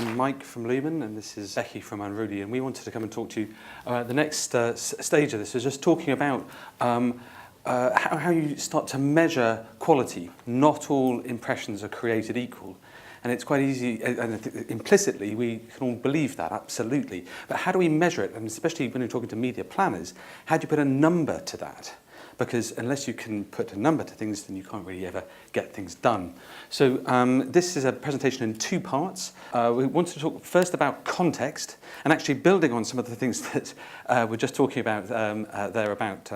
I'm Mike from Lumen, and this is Becky from Unruly, and we wanted to come and talk to you about the next stage of this, is just talking about how you start to measure quality. Not all impressions are created equal. And it's quite easy, and implicitly we can all believe that, absolutely. But how do we measure it? And especially when you're talking to media planners, how do you put a number to that? Because unless you can put a number to things, then you can't really ever get things done. So this is a presentation in two parts. We wanted to talk first about context, and actually building on some of the things that we're just talking about there about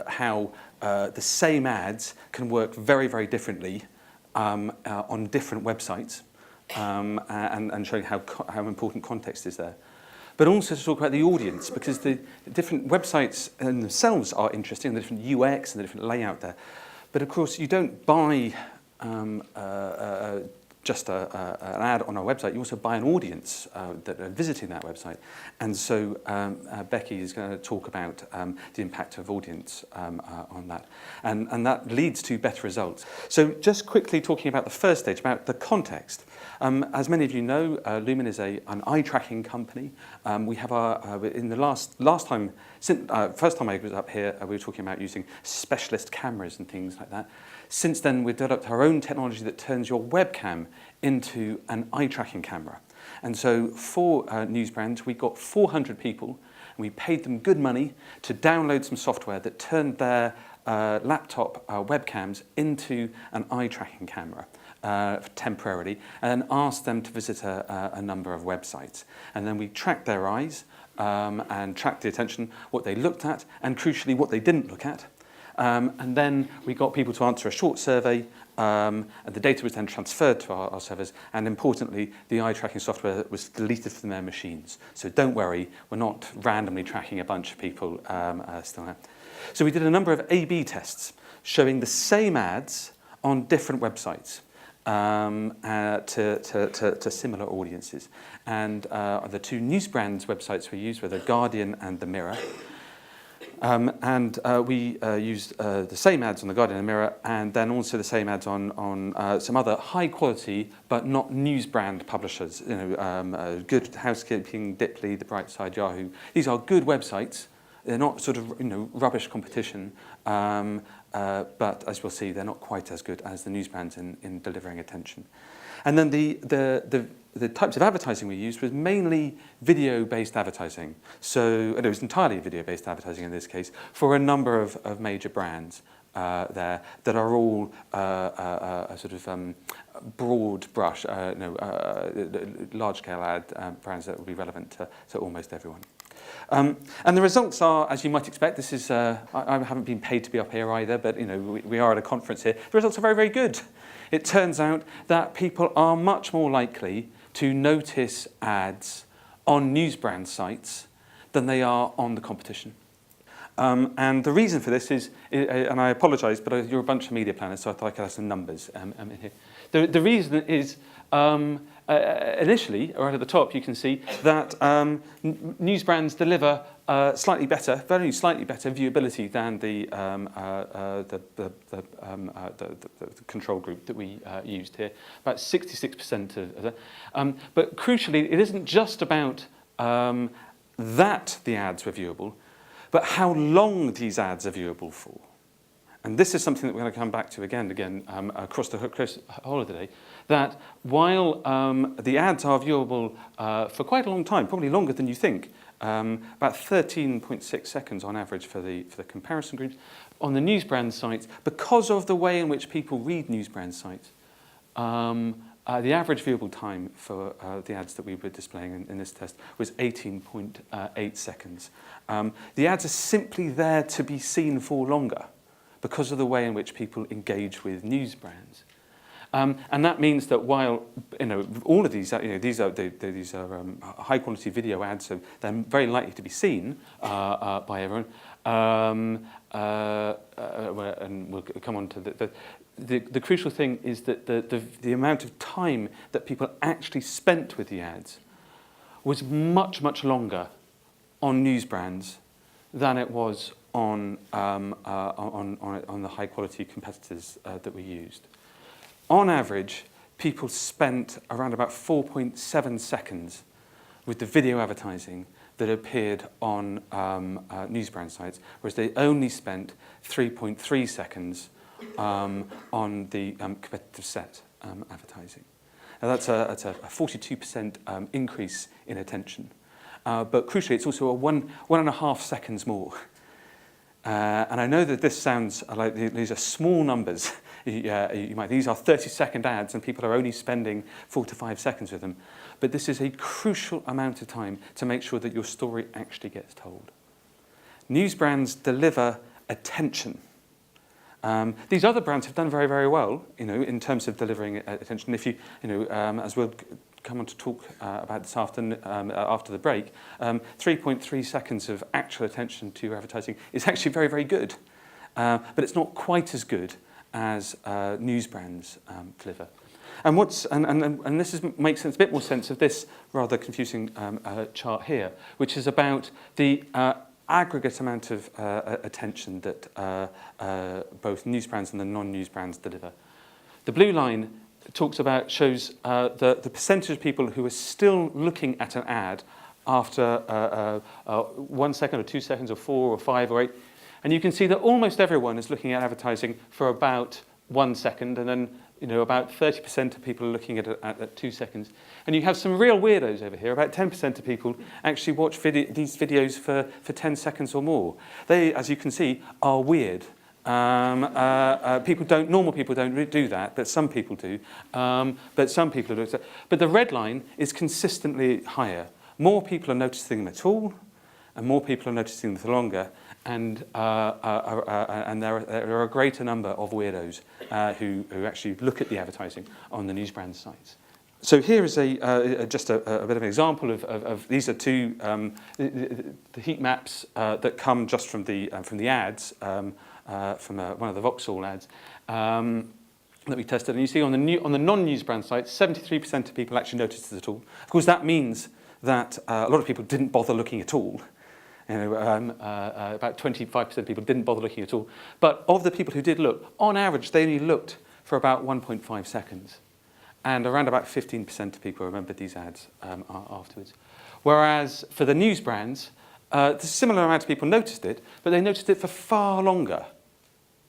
how the same ads can work very, very differently on different websites, and showing how important context is there. But also to talk about the audience, because the different websites in themselves are interesting, the different UX and the different layout there. But of course, you don't buy just an ad on our website, you also buy an audience that are visiting that website. And so Becky is going to talk about the impact of audience on that. And that leads to better results. So just quickly talking about the first stage, about the context. As many of you know, Lumen is an eye tracking company. We have our, in the first time I was up here, we were talking about using specialist cameras and things like that. Since then, we've developed our own technology that turns your webcam into an eye tracking camera. And so for Newsbrands, we got 400 people, and we paid them good money to download some software that turned their laptop webcams into an eye tracking camera. Temporarily, and asked them to visit a number of websites. And then we tracked their eyes and tracked the attention, what they looked at, and crucially what they didn't look at. And then we got people to answer a short survey, and the data was then transferred to our servers, and importantly, the eye tracking software was deleted from their machines. So don't worry, we're not randomly tracking a bunch of people still now. So we did a number of A/B tests showing the same ads on different websites. To similar audiences. And the two Newsbrands websites we used were the Guardian and the Mirror. We used the same ads on the Guardian and the Mirror, and then also the same ads on some other high quality but not Newsbrand publishers. You know, Good Housekeeping, Dipley, The Bright Side, Yahoo. These are good websites. They're not sort of rubbish competition. But as we'll see, they're not quite as good as the Newsbrands in delivering attention. And then the types of advertising we used was mainly video-based advertising. So it was entirely video-based advertising in this case for a number of major brands there that are all sort of broad brush, large-scale ad brands that will be relevant to almost everyone. And the results are, as you might expect, this is, I haven't been paid to be up here either, but we are at a conference here. The results are very, very good. It turns out that people are much more likely to notice ads on Newsbrand sites than they are on the competition. And the reason for this is, and I apologise, but you're a bunch of media planners, so I thought I could have some numbers in here. The reason is, initially, right at the top, you can see that Newsbrands deliver slightly better, very slightly better viewability than the control group that we used here. About 66% of that. But crucially, it isn't just about that the ads were viewable, but how long these ads are viewable for. And this is something that we're going to come back to again and again across the whole of the day, that while the ads are viewable for quite a long time, probably longer than you think, about 13.6 seconds on average for the comparison groups, on the Newsbrand sites, because of the way in which people read Newsbrand sites, the average viewable time for the ads that we were displaying in this test was 18.8 seconds. The ads are simply there to be seen for longer, because of the way in which people engage with Newsbrands. And that means that while all of these, these are high quality video ads, so they're very likely to be seen by everyone. And we'll come on to the crucial thing is that the amount of time that people actually spent with the ads was much, much longer on Newsbrands than it was on the high quality competitors that we used. On average, people spent around about 4.7 seconds with the video advertising that appeared on Newsbrand sites, whereas they only spent 3.3 seconds on the competitive set advertising. Now that's a 42% increase in attention. But crucially, it's also a 1.5 seconds more. And I know that this sounds like these are small numbers. These are 30-second ads, and people are only spending 4 to 5 seconds with them. But this is a crucial amount of time to make sure that your story actually gets told. Newsbrands deliver attention. These other brands have done very, very well, in terms of delivering attention. If as we'll come on to talk about this afternoon, after the break, 3.3 seconds of actual attention to your advertising is actually very, very good. But it's not quite as good as Newsbrands deliver. And this makes sense, a bit more sense of this rather confusing chart here, which is about the aggregate amount of attention that both Newsbrands and the non-Newsbrands deliver. The blue line shows the percentage of people who are still looking at an ad after 1 second or 2 seconds or 4 or 5 or 8. And you can see that almost everyone is looking at advertising for about 1 second, and then about 30% of people are looking at it at 2 seconds. And you have some real weirdos over here. About 10% of people actually watch these videos for 10 seconds or more. They, as you can see, are weird. Normal people don't do that, but some people do. But some people do. But the red line is consistently higher. More people are noticing them at all, and more people are noticing them for longer. And there are a greater number of weirdos who actually look at the advertising on the Newsbrand sites. So here is just a bit of an example of these are two the heat maps that come just from the ads from one of the Vauxhall ads that we tested. And you see on the non-Newsbrand sites, 73% of people actually noticed it at all. Of course, that means that a lot of people didn't bother looking at all. About 25% of people didn't bother looking at all. But of the people who did look, on average, they only looked for about 1.5 seconds. And around about 15% of people remembered these ads afterwards. Whereas for the Newsbrands, the similar amount of people noticed it, but they noticed it for far longer,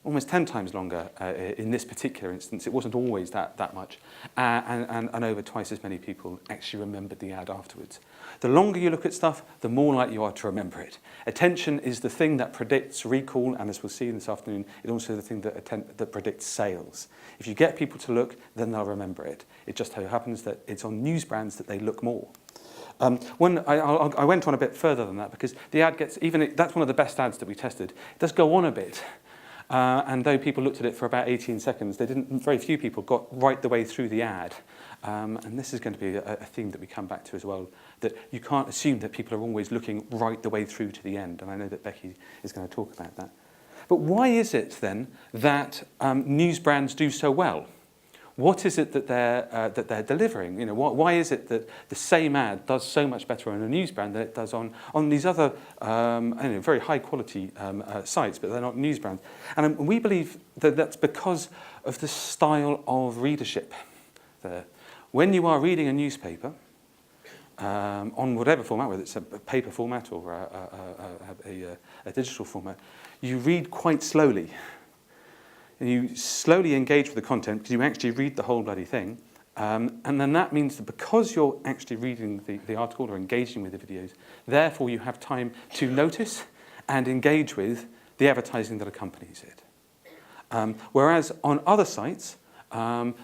almost 10 times longer in this particular instance. It wasn't always that much. And over twice as many people actually remembered the ad afterwards. The longer you look at stuff, the more likely you are to remember it. Attention is the thing that predicts recall, and as we'll see this afternoon, it's also the thing that predicts sales. If you get people to look, then they'll remember it. It just so happens that it's on Newsbrands that they look more. I went on a bit further than that because the ad gets, that's one of the best ads that we tested. It does go on a bit. And though people looked at it for about 18 seconds, very few people got right the way through the ad. And this is going to be a theme that we come back to as well, that you can't assume that people are always looking right the way through to the end. And I know that Becky is going to talk about that. But why is it then that Newsbrands do so well? What is it that they're delivering? Why is it that the same ad does so much better on a Newsbrand than it does on these other very high quality sites, but they're not Newsbrands? And we believe that that's because of the style of readership there. When you are reading a newspaper, on whatever format, whether it's a paper format or a digital format, you read quite slowly. And you slowly engage with the content because you actually read the whole bloody thing. And then that means that because you're actually reading the article or engaging with the videos, therefore you have time to notice and engage with the advertising that accompanies it. Whereas on other sites,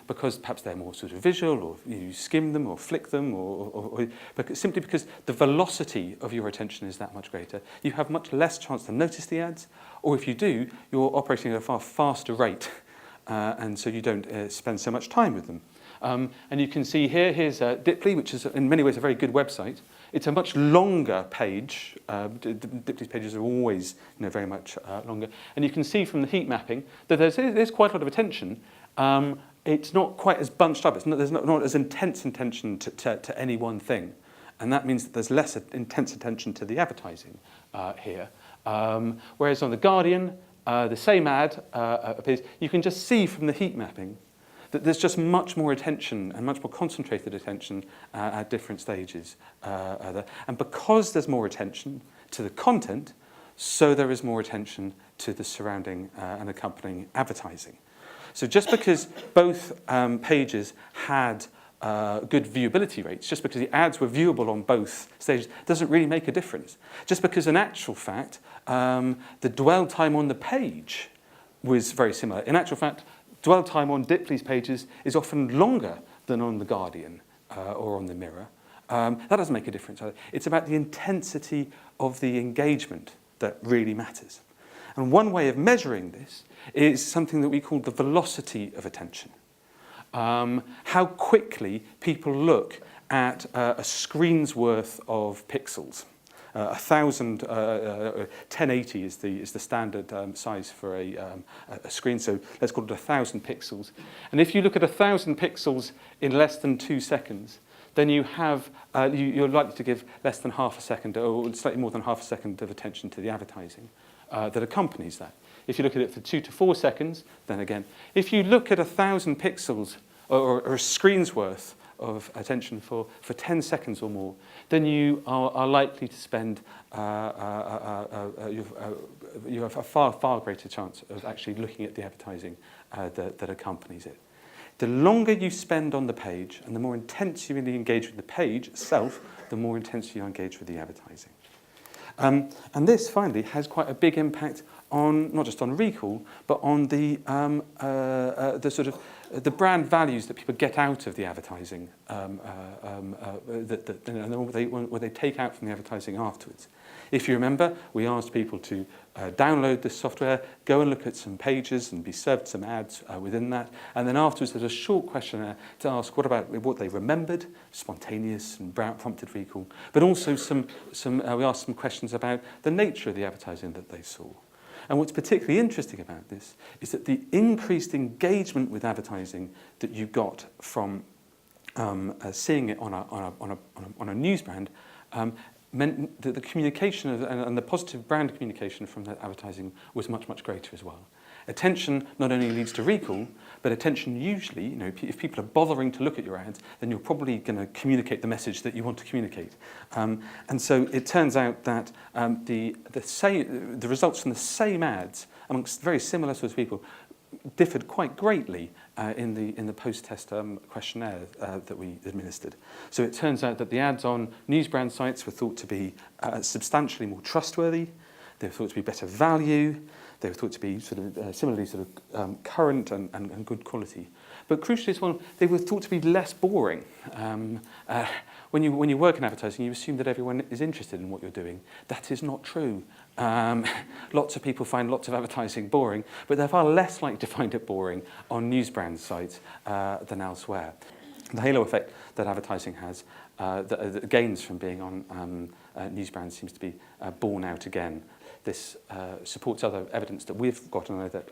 because perhaps they're more sort of visual, or you skim them or flick them, or simply because the velocity of your attention is that much greater, you have much less chance to notice the ads, or if you do, you're operating at a far faster rate, and so you don't spend so much time with them. And you can see here's Dipley, which is in many ways a very good website. It's a much longer page. Dipley's pages are always very much longer. And you can see from the heat mapping that there's quite a lot of attention. It's not quite as bunched up. There's not as intense attention to any one thing. And that means that there's less intense attention to the advertising here. Whereas on The Guardian, the same ad appears. You can just see from the heat mapping that there's just much more attention and much more concentrated attention at different stages. And because there's more attention to the content, so there is more attention to the surrounding and accompanying advertising. So just because both pages had good viewability rates, just because the ads were viewable on both stages, doesn't really make a difference. Just because in actual fact, the dwell time on the page was very similar. In actual fact, dwell time on Dipley's pages is often longer than on The Guardian or on The Mirror. That doesn't make a difference. It's about the intensity of the engagement that really matters. And one way of measuring this is something that we call the velocity of attention. How quickly people look at a screen's worth of pixels. 1080 is the standard size for a screen, so let's call it 1,000 pixels. And if you look at 1,000 pixels in less than 2 seconds, then you have you're likely to give less than half a second, or slightly more than half a second of attention to the advertising that accompanies that. If you look at it for 2 to 4 seconds, then again, if you look at 1,000 pixels or a screen's worth of attention for 10 seconds or more, then you are likely to spend, you have a far greater chance of actually looking at the advertising that accompanies it. The longer you spend on the page and the more intense you really engage with the page itself, the more intense you engage with the advertising. And this, finally, has quite a big impact on, not just on recall, but on the sort of the brand values that people get out of the advertising, what they take out from the advertising afterwards. If you remember, we asked people to download this software, go and look at some pages and be served some ads within that. And then afterwards, there's a short questionnaire to ask what they remembered, spontaneous and prompted recall. But also we asked some questions about the nature of the advertising that they saw. And what's particularly interesting about this is that the increased engagement with advertising that you got from seeing it on a Newsbrand meant that the communication and the positive brand communication from that advertising was much, much greater as well. Attention not only leads to recall, but attention usually, if people are bothering to look at your ads, then you're probably going to communicate the message that you want to communicate. And so it turns out that the results from the same ads amongst very similar sorts of people differed quite greatly in the post-test questionnaire that we administered. So it turns out that the ads on Newsbrand sites were thought to be substantially more trustworthy. They were thought to be better value. They were thought to be similarly current and good quality. But crucially as well, they were thought to be less boring. When you work in advertising, you assume that everyone is interested in what you're doing. That is not true. Lots of people find lots of advertising boring, but they're far less likely to find it boring on Newsbrand sites than elsewhere. The halo effect that advertising has, the gains from being on Newsbrand seems to be borne out again. This supports other evidence that we've got and I know that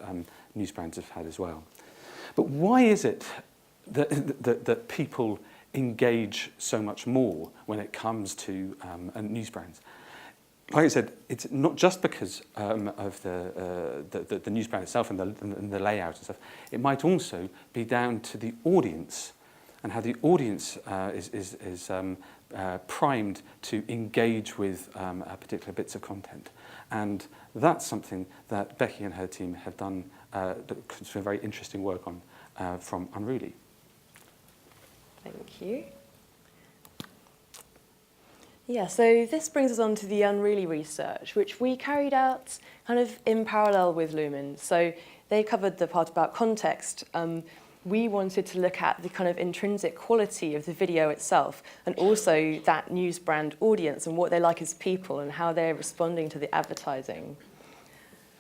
Newsbrands have had as well. But why is it that people engage so much more when it comes to Newsbrands? Like I said, it's not just because of the Newsbrand itself and the layout and stuff. It might also be down to the audience and how the audience is primed to engage with particular bits of content. And that's something that Becky and her team have done some very interesting work on from Unruly. Thank you. Yeah, so this brings us on to the Unruly research, which we carried out kind of in parallel with Lumen. So they covered the part about context. We wanted to look at the kind of intrinsic quality of the video itself and also that Newsbrand audience and what they like as people and how they're responding to the advertising.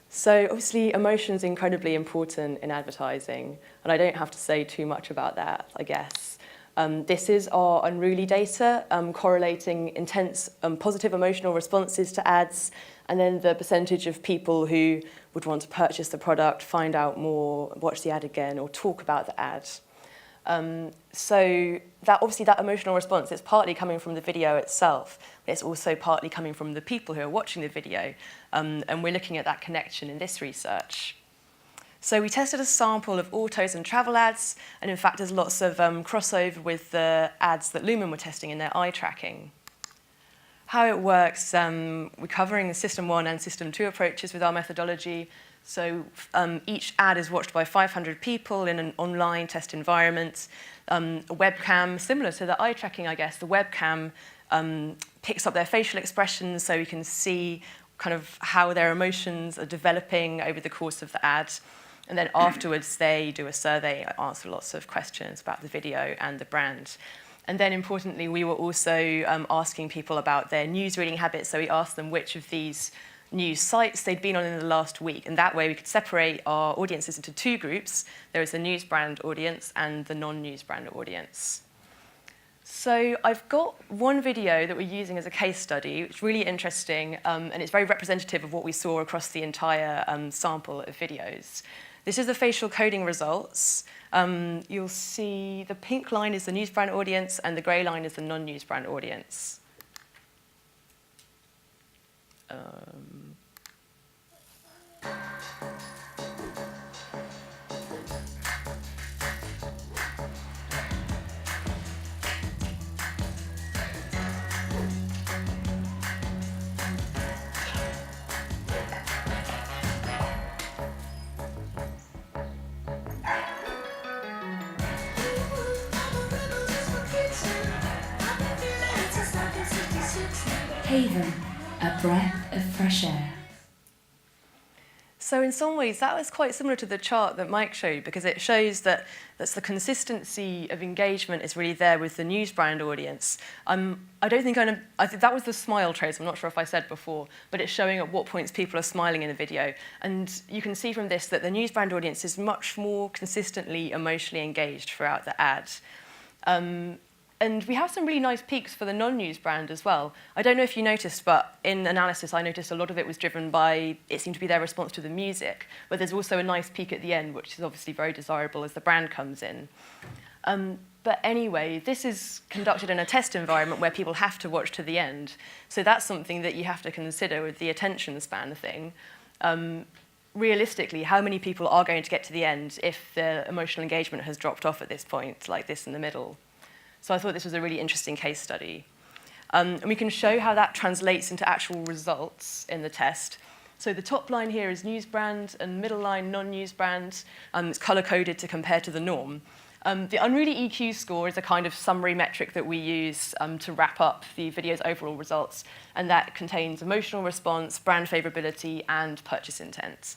So obviously emotion's incredibly important in advertising, and I don't have to say too much about that, I guess. This is our Unruly data correlating intense positive emotional responses to ads, and then the percentage of people who would want to purchase the product, find out more, watch the ad again, or talk about the ad. So that obviously that emotional response is partly coming from the video itself, but it's also partly coming from the people who are watching the video, and we're looking at that connection in this research. So we tested a sample of autos and travel ads, and in fact there's lots of crossover with the ads that Lumen were testing in their eye tracking. How it works, we're covering the System 1 and System 2 approaches with our methodology. So each ad is watched by 500 people in an online test environment. A webcam, similar to the eye tracking, I guess, the webcam picks up their facial expressions so we can see kind of how their emotions are developing over the course of the ad. And then afterwards, they do a survey, answer lots of questions about the video and the brand. And then importantly, we were also asking people about their news reading habits. So we asked them which of these news sites they'd been on in the last week. And that way we could separate our audiences into two groups. There is the Newsbrand audience and the non-Newsbrand audience. So I've got one video that we're using as a case study, which is really interesting, and it's very representative of what we saw across the entire sample of videos. This is the facial coding results. You'll see the pink line is the Newsbrand audience and the grey line is the non-Newsbrand audience. Haven, a breath of fresh air. So in some ways, that was quite similar to the chart that Mike showed, because it shows that the consistency of engagement is really there with the Newsbrand audience. I think that was the smile trace, I'm not sure if I said before, but it's showing at what points people are smiling in the video. And you can see from this that the Newsbrand audience is much more consistently emotionally engaged throughout the ad. And we have some really nice peaks for the non-Newsbrand as well. I don't know if you noticed, but in analysis, I noticed a lot of it was driven by, it seemed to be their response to the music, but there's also a nice peak at the end, which is obviously very desirable as the brand comes in. But anyway, this is conducted in a test environment where people have to watch to the end. So that's something that you have to consider with the attention span thing. Realistically, how many people are going to get to the end if their emotional engagement has dropped off at this point, like this in the middle? So I thought this was a really interesting case study. And we can show how that translates into actual results in the test. So the top line here is Newsbrand and middle line non-Newsbrand. It's color-coded to compare to the norm. The Unruly EQ score is a kind of summary metric that we use to wrap up the video's overall results. And that contains emotional response, brand favorability, and purchase intent.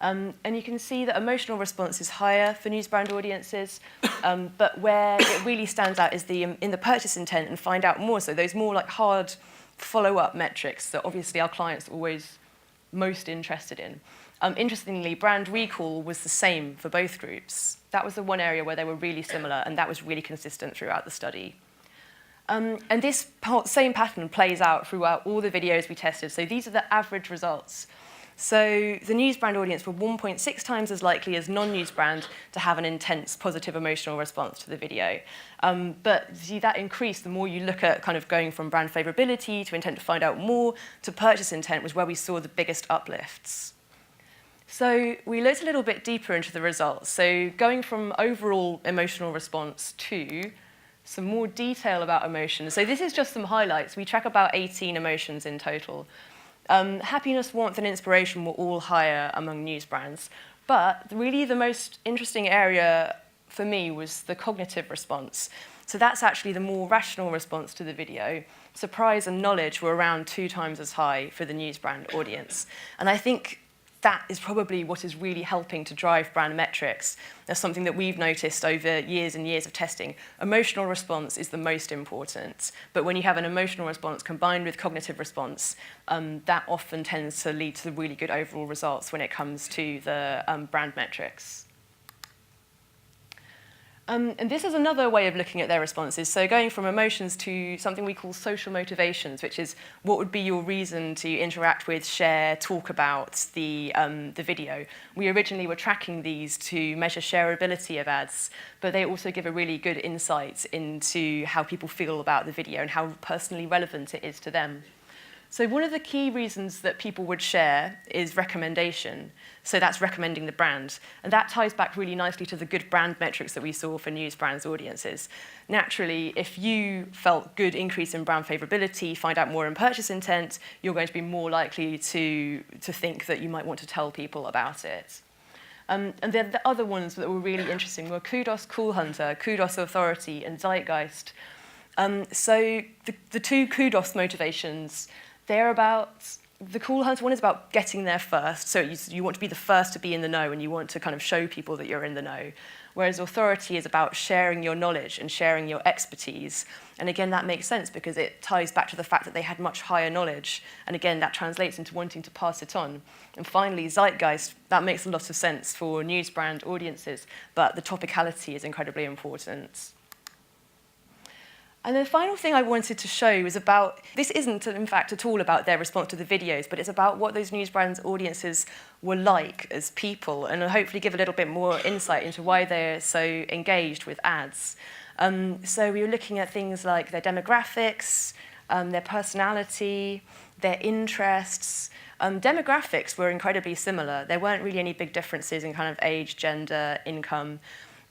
And you can see that emotional response is higher for Newsbrand audiences, but where it really stands out is in the purchase intent and find out more. So those more like hard follow-up metrics that obviously our clients are always most interested in. Interestingly, brand recall was the same for both groups. That was the one area where they were really similar, and that was really consistent throughout the study. And this same pattern plays out throughout all the videos we tested. So these are the average results. So the Newsbrand audience were 1.6 times as likely as non-Newsbrand to have an intense positive emotional response to the video. But see, that increased the more you look at kind of going from brand favorability to intent to find out more to purchase intent was where we saw the biggest uplifts. So we looked a little bit deeper into the results. So going from overall emotional response to some more detail about emotions. So this is just some highlights. We track about 18 emotions in total. Happiness, warmth, and inspiration were all higher among Newsbrands. But really the most interesting area for me was the cognitive response. So that's actually the more rational response to the video. Surprise and knowledge were around 2 times as high for the Newsbrand audience. And I think that is probably what is really helping to drive brand metrics. That's something that we've noticed over years and years of testing. Emotional response is the most important, but when you have an emotional response combined with cognitive response, that often tends to lead to really good overall results when it comes to the brand metrics. And this is another way of looking at their responses. So going from emotions to something we call social motivations, which is what would be your reason to interact with, share, talk about the video. We originally were tracking these to measure shareability of ads, but they also give a really good insight into how people feel about the video and how personally relevant it is to them. So one of the key reasons that people would share is recommendation. So that's recommending the brand. And that ties back really nicely to the good brand metrics that we saw for Newsbrand's audiences. Naturally, if you felt good increase in brand favorability, find out more in purchase intent, you're going to be more likely to think that you might want to tell people about it. And then the other ones that were really interesting were Kudos Cool Hunter, Kudos Authority, and Zeitgeist. So the two Kudos motivations, they're about, the Cool Hunter one is about getting there first. So you want to be the first to be in the know, and you want to kind of show people that you're in the know. Whereas Authority is about sharing your knowledge and sharing your expertise. And again, that makes sense because it ties back to the fact that they had much higher knowledge. And again, that translates into wanting to pass it on. And finally, Zeitgeist, that makes a lot of sense for Newsbrand audiences, but the topicality is incredibly important. And the final thing I wanted to show was about, this isn't in fact at all about their response to the videos, but it's about what those Newsbrand's audiences were like as people, and hopefully give a little bit more insight into why they're so engaged with ads. So we were looking at things like their demographics, their personality, their interests. Demographics were incredibly similar. There weren't really any big differences in kind of age, gender, income.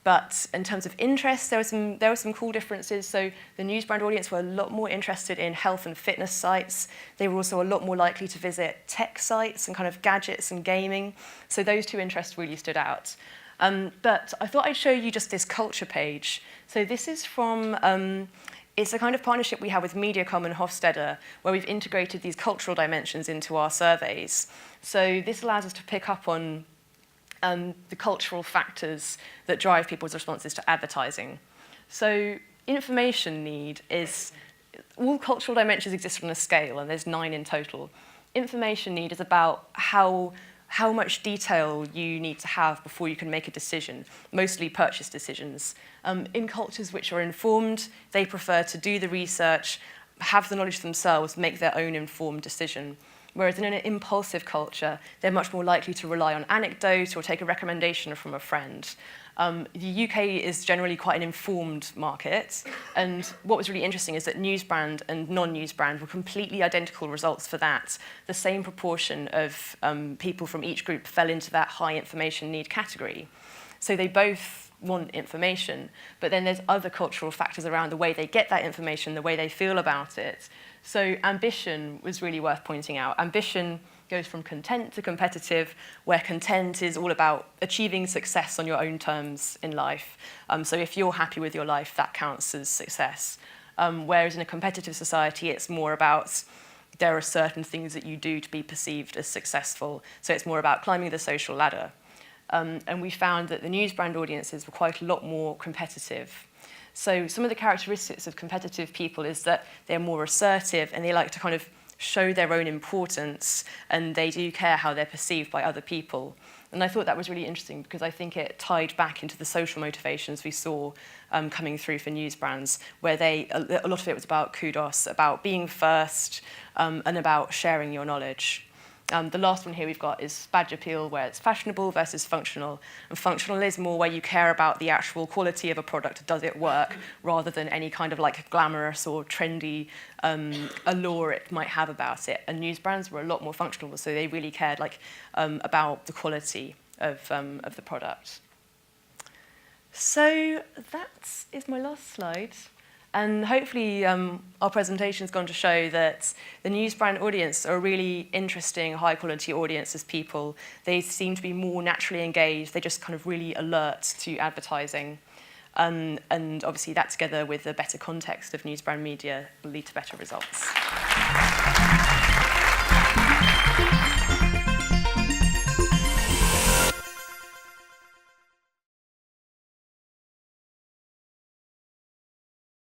But in terms of interests, there were some cool differences. So the Newsbrand audience were a lot more interested in health and fitness sites. They were also a lot more likely to visit tech sites and kind of gadgets and gaming. So those two interests really stood out. But I thought I'd show you just this culture page. So this is from, it's a kind of partnership we have with Mediacom and Hofstede, where we've integrated these cultural dimensions into our surveys. So this allows us to pick up on the cultural factors that drive people's responses to advertising. So information need is, all cultural dimensions exist on a scale, and there's 9 in total. Information need is about how much detail you need to have before you can make a decision, mostly purchase decisions. In cultures which are informed, they prefer to do the research, have the knowledge themselves, make their own informed decision. Whereas in an impulsive culture, they're much more likely to rely on anecdote or take a recommendation from a friend. The UK is generally quite an informed market, and what was really interesting is that Newsbrand and non-Newsbrand were completely identical results for that. The same proportion of people from each group fell into that high information need category. So they both want information, but then there's other cultural factors around the way they get that information, the way they feel about it. So ambition was really worth pointing out. Ambition goes from content to competitive, where content is all about achieving success on your own terms in life. So if you're happy with your life, that counts as success. Whereas in a competitive society, it's more about there are certain things that you do to be perceived as successful. So it's more about climbing the social ladder. And we found that the Newsbrand audiences were quite a lot more competitive. So some of the characteristics of competitive people is that they're more assertive and they like to kind of show their own importance, and they do care how they're perceived by other people. And I thought that was really interesting because I think it tied back into the social motivations we saw coming through for Newsbrands, where a lot of it was about kudos, about being first, and about sharing your knowledge. The last one here we've got is badge appeal, where it's fashionable versus functional. And functional is more where you care about the actual quality of a product, does it work, rather than any kind of like glamorous or trendy allure it might have about it. And Newsbrands were a lot more functional, so they really cared about the quality of the product. So that is my last slide. And hopefully our presentation's gone to show that the Newsbrand audience are a really interesting, high-quality audience as people. They seem to be more naturally engaged. They're just kind of really alert to advertising. And obviously that together with the better context of Newsbrand media will lead to better results.